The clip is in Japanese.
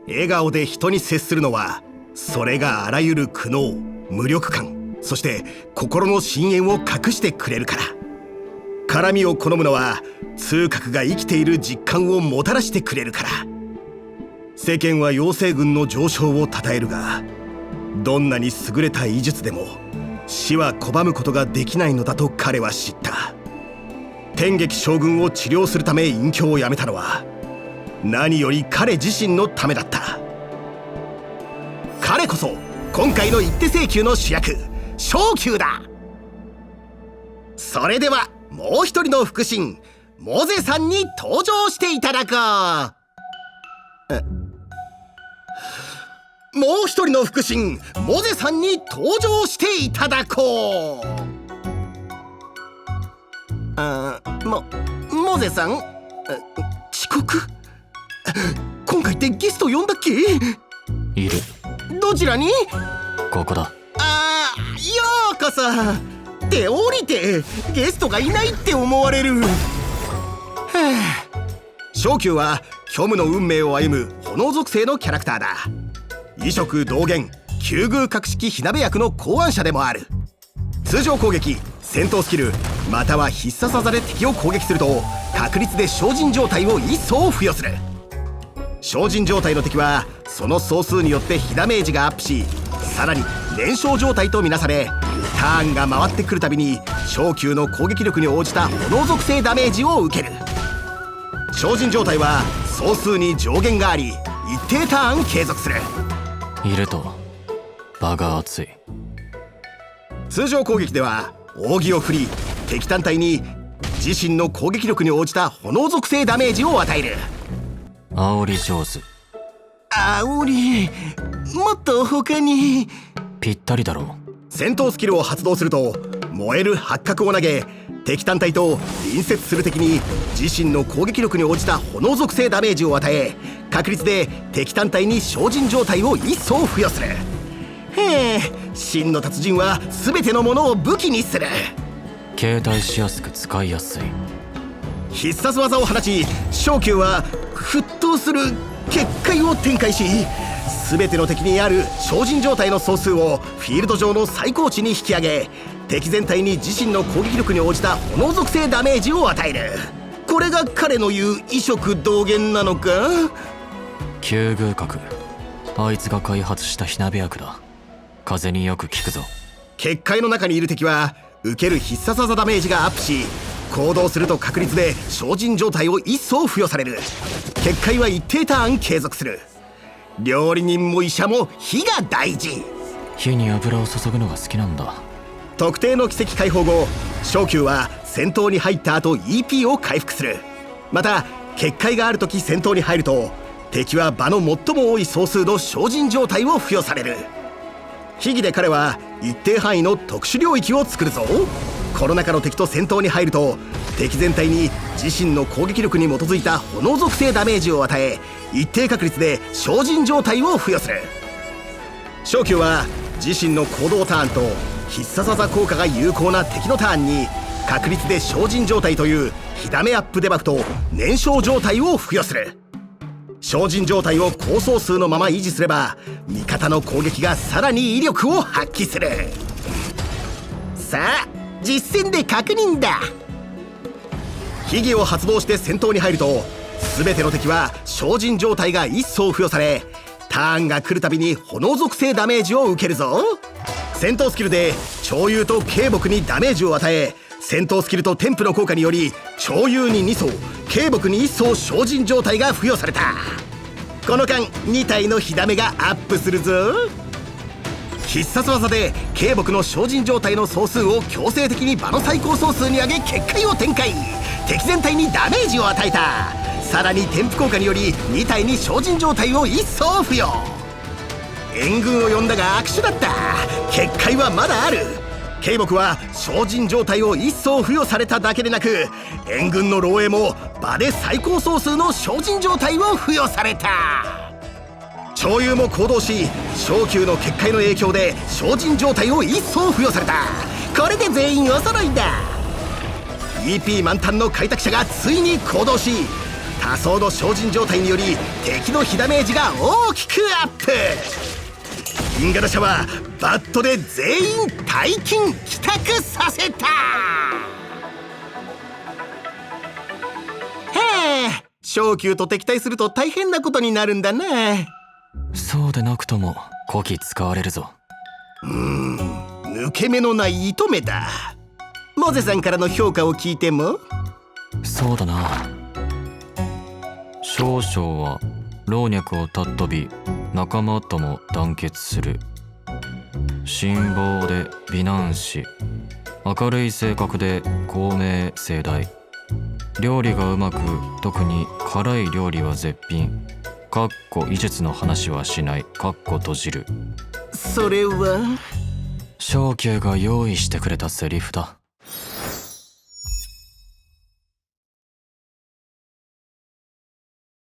笑顔で人に接するのは、それがあらゆる苦悩、無力感、そして心の深淵を隠してくれるから。絡みを好むのは痛覚が生きている実感をもたらしてくれるから。世間は妖精軍の上昇を称えるが、どんなに優れた医術でも死は拒むことができないのだと彼は知った。天撃将軍を治療するため隠居をやめたのは何より彼自身のためだった。彼こそ今回の一手請求の主役、昇級だ。それではもう一人の腹心、モゼさんに登場していただこう。もう一人の腹心、モゼさんに登場していただこう。モゼさん、遅刻？今回ってゲスト呼んだっけ？いる。どちらに？ここだ。ようこそ。って降りて、ゲストがいないって思われる。昇級は虚無の運命を歩む炎属性のキャラクターだ。異色同源、九宮格式火鍋役の考案者でもある。通常攻撃、戦闘スキル、または必殺技で敵を攻撃すると確率で精進状態を一層付与する。精進状態の敵はその総数によって火ダメージがアップし、さらに燃焼状態とみなされ、ターンが回ってくるたびに昇級の攻撃力に応じた炎属性ダメージを受ける。精進状態は総数に上限があり、一定ターン継続する。いると場が熱い。通常攻撃では扇を振り、敵単体に自身の攻撃力に応じた炎属性ダメージを与える。煽り上手。煽り、もっと他に。ぴったりだろう。戦闘スキルを発動すると燃える八角を投げ、敵単体と隣接する敵に自身の攻撃力に応じた炎属性ダメージを与え、確率で敵単体に精進状態を一層付与する。真の達人は全てのものを武器にする。携帯しやすく使いやすい。必殺技を放ち、昇級は沸騰する結界を展開し、全ての敵にある精進状態の総数をフィールド上の最高値に引き上げ、敵全体に自身の攻撃力に応じた炎属性ダメージを与える。これが彼の言う異色同源なのか？九宮格、あいつが開発した火鍋薬だ。風によく効くぞ。結界の中にいる敵は受ける必殺技ダメージがアップし、行動すると確率で精進状態を一層付与される。結界は一定ターン継続する。料理人も医者も火が大事。火に油を注ぐのが好きなんだ。特定の奇跡解放後、昇級は戦闘に入った後 EP を回復する。また結界がある時戦闘に入ると敵は場の最も多い総数の精進状態を付与される。秘技で彼は一定範囲の特殊領域を作るぞ。この中の敵と戦闘に入ると敵全体に自身の攻撃力に基づいた炎属性ダメージを与え、一定確率で精進状態を付与する。昇級は自身の行動ターンと必殺技効果が有効な敵のターンに確率で精進状態という火ダメアップデバフと燃焼状態を付与する。精進状態を高総数のまま維持すれば味方の攻撃がさらに威力を発揮する。さあ実戦で確認だ。秘技を発動して戦闘に入ると全ての敵は精進状態が一層付与され、ターンが来るたびに炎属性ダメージを受けるぞ。戦闘スキルで超幽と軽木にダメージを与え、戦闘スキルと添付の効果により超幽に2層、軽木に1層精進状態が付与された。この間2体の火ダメがアップするぞ。必殺技で軽木の精進状態の総数を強制的に場の最高総数に上げ結界を展開。敵全体にダメージを与えた。さらに添付効果により2体に精進状態を一層付与。援軍を呼んだが握手だった。結界はまだある。軽木は精進状態を一層付与されただけでなく、援軍の漏洩も場で最高総数の精進状態を付与された。超幽も行動し、昇級の結界の影響で精進状態を一層付与された。これで全員お揃いだ。EP 満タンの開拓者がついに行動し、タ仮想の精進状態により敵の被ダメージが大きくアップ。銀河打者はバットで全員大金帰宅させた。へえ、昇級と敵対すると大変なことになるんだな。そうでなくとも古希使われるぞ。抜け目のない糸目だ。モゼさんからの評価を聞いても。そうだな。少々は老若を尊び仲間とも団結する。辛抱で美男子。明るい性格で高名盛大。料理がうまく、特に辛い料理は絶品。かっこ医術の話はしない。かっこ閉じる。それは昇級が用意してくれたセリフだ。